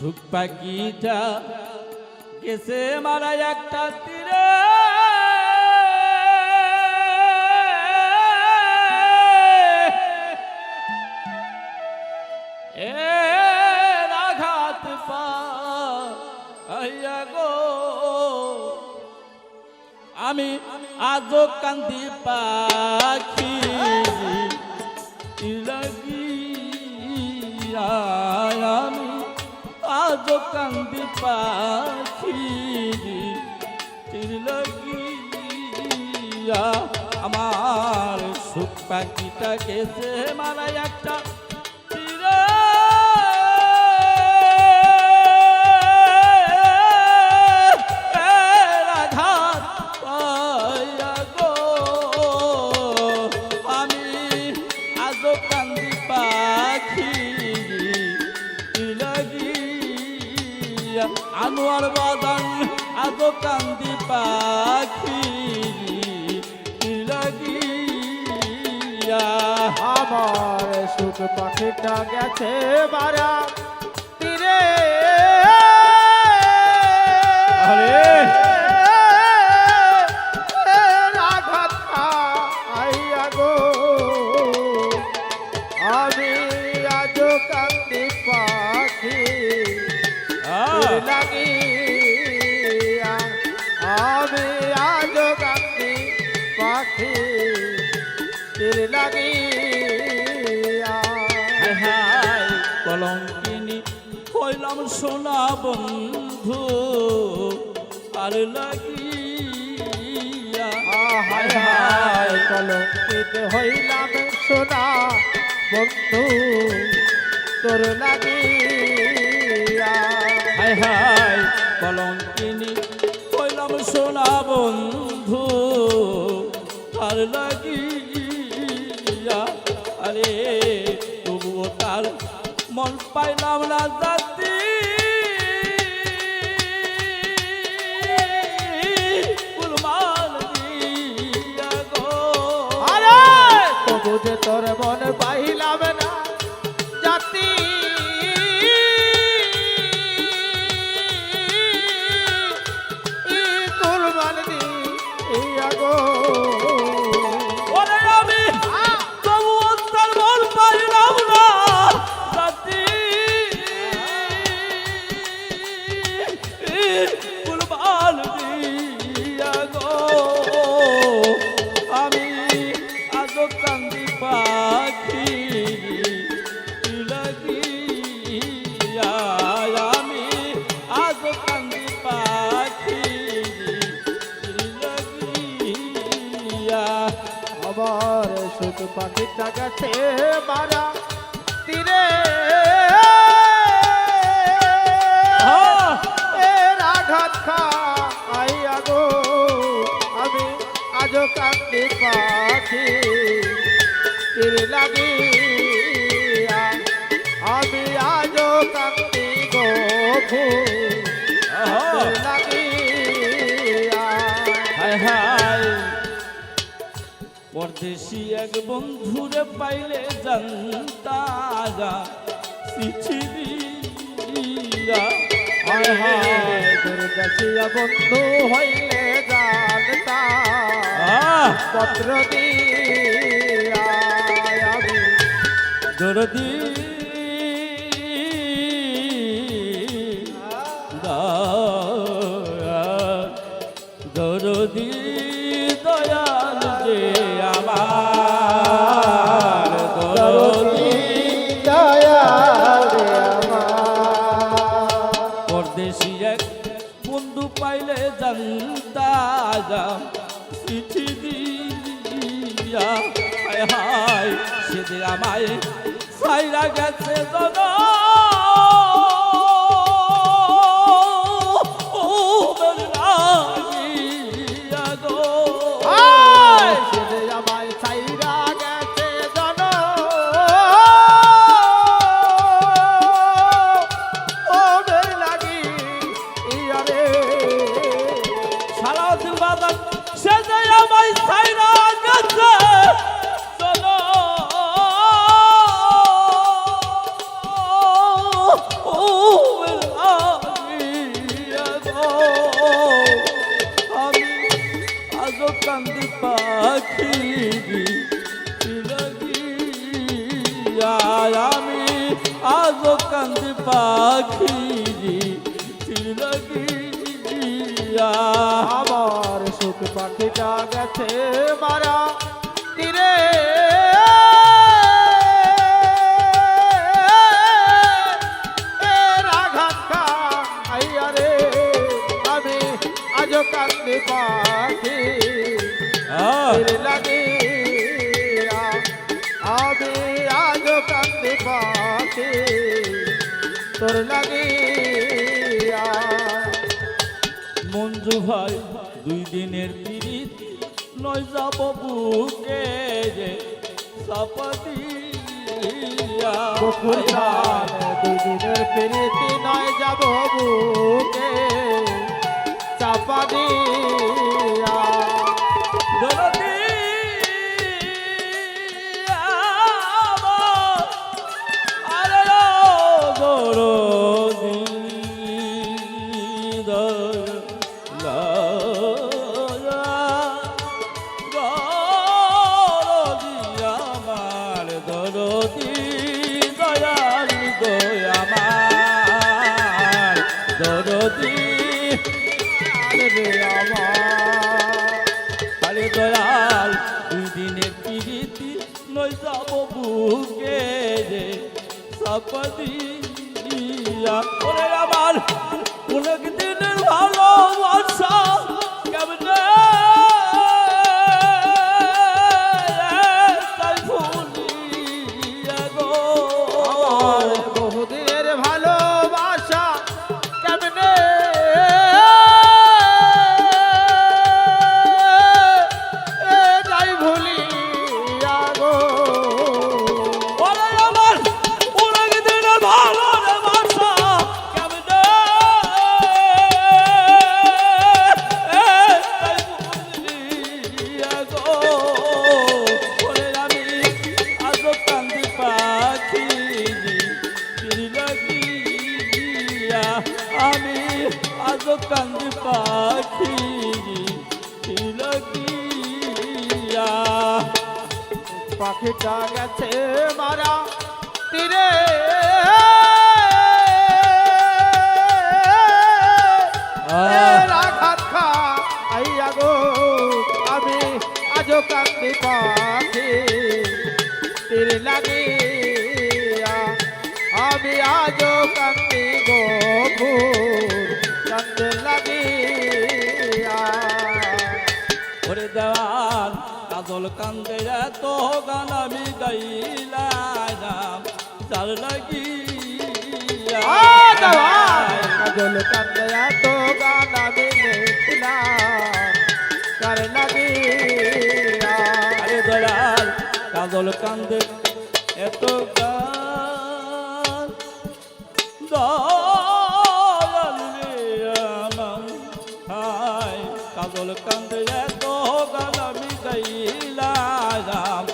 সুখ পাখিটা গেছে মারা একটা তীরে আঘাত পাইয়া গো আমি আজও কান্দি পাখি লাগিয়া আমি আজও কান্দি পাখি লাগিয়া আমার সুখ পাখিটা গেছে মারা একটা তীরে আঘাত পাইয়া গো আমি আজও কান্দি পাখি লাগিয়া আনোয়ার বাদান আজও কান্দি পাখি লাগিয়া আমার সুখ পাখিটা গেছে মারা তীরে আরে আঘাত আইয়া গো আমি আজও কান্দি পাখি লাগিয়া আমি আজও কান্দি পাখি লাগিয়া হায় কলঙ্কিনী হইলাম সোনা বন্ধু আর লাগিয়া হায় হায় কলঙ্কিত হইলাম সোনা বন্ধু তোর লাগিয়া হায় হায় কলঙ্কিনী হইলাম সোনা বন্ধু আর লাগিয়া আরে তবুও তার মন পাইলাম না জাতি কুলমান দিয়া গো আরে তবু যে তোর মন পাইলাম না জাতি কুরবান দিয়া গো ওরে আমি তবুও তার মন পাইলাম না জাতি কুলমান দিয়া গো আমি আজও কান্দি পাখি লাগিয়া আমি আজও কান্দি পাখি লাগিয়া আমার সুখ পাখিটা গেছে মারা তীরে এর আঘাত খাইয়া গো আমি আজও কান্দি পাখি তীর লাগিয়া আমি আজও কান্দি গো ফুল লাগিয়া হায় হায় পরদেশি এক বন্ধুরে পাইলে জানতাগা চিঠিরা হায় হায় দুর্দশিয়া বন্ধু হইলে জানতা পত্র দিয়া আমি দরদি দরদি দয়াল যে আমার দরদি দয়াল রে আমার পরদেশি এক বন্ধু পাইলে জানতা চিঠি দিয়া হায় হায় সেদিন আমায় সাইরা গেছে জন সেদে আমায় ছাইরা গেছে জন ও বের লাগি ইয়ারে সারা দিন বাজার সে যে আমায় সাইরা গেছে চলো পাখি লাগিয়া আমি আজ কান্দি পাখি লাগিয়া আমার সুখ পাখিটা গেছে মারা তীরে এর আঘাত খাইয়া রে আমি আজ কান্দি পাখি তীরে লাগিয়া আমি আজ কান্দি পাখি তোর লাগিয়া মঞ্জু ভাই 2 দিনের পিরিত নয় যাব বুকে যে সাপাতিয়া বকুল ধানে 2 দিনের প্রীতি নয় যাব বুকে চাপা দিয়া দরদি আরে দরদি আরে দয়াল 2 দিনের পিরিতি নই যাব বুকে রে সাপদিয়া ওরে আমার অনেক দিনের ভালোবাসা কেমনে তাই ভুলিয়া গো আমার বহুদিনের ভালোবাসা কেমনে তাই ভুলিয়া গো ওরে আমার অনেক দিনের ভালোবাসা কেমনে তাই ভুলিয়া গো ওরে আমি আজ কান্দি পাখি লাগিয়া আমি আজ কান্দি পাখি লাগিয়া পাখিটা গেছে মারা তীরে আঘাত খাইয়া গো আমি আজও কান্দি পাখি তীর লাগিয়া আমি আজও কান্দি গো ফুল কান্দে লাগিয়া ওরে দেওয়ান কাজল কান্দে এত গান আমি গাইলাম চার লাগিয়া কাজল কান্দে এত গান আমি লিখলাম কার লাগিয়া আরে দয়াল কাজল কান্দে এত গান দয়াল রে আমার হাই কাজল কান্দে এত গান আমি গাইলাম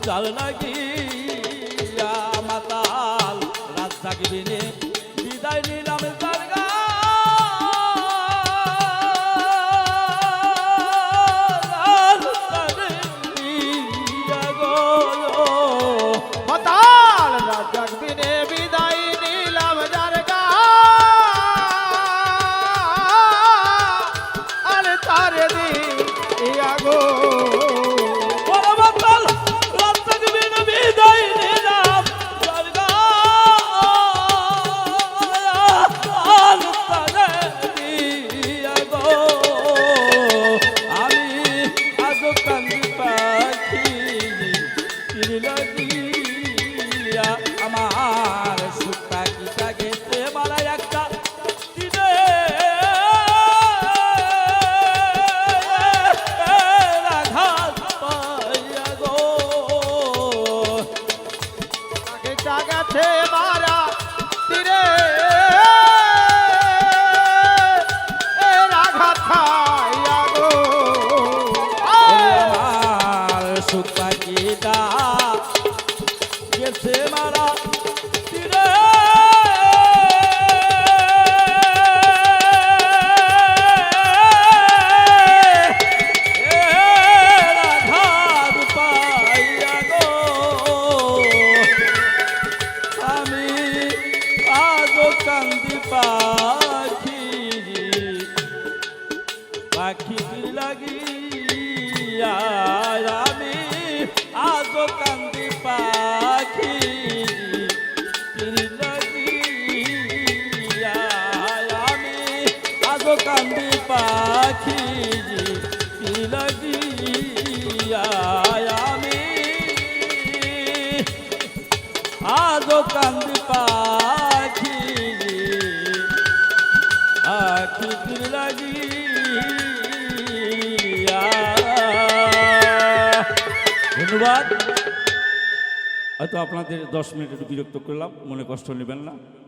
চাল লাগিয়া মাতাল রাত জাগবি নে বিদায় নিলাম জারগা হতাল রাজাক বিনে বিদায় নিলাম জারগা আরে তারে দিয়া গো কান্দি পাখি পাখির লাগিয়া আমি আজ কান্দি পাখি লাগিয়া আমি আজ কান্দি পাখি লাগিয়া আমি আজ কান্দি পাখি আখির লাগিয়া। ধন্যবাদ। হয়তো আপনাদের 10 মিনিট একটু বিরক্ত করলাম, মনে কষ্ট নেবেন না।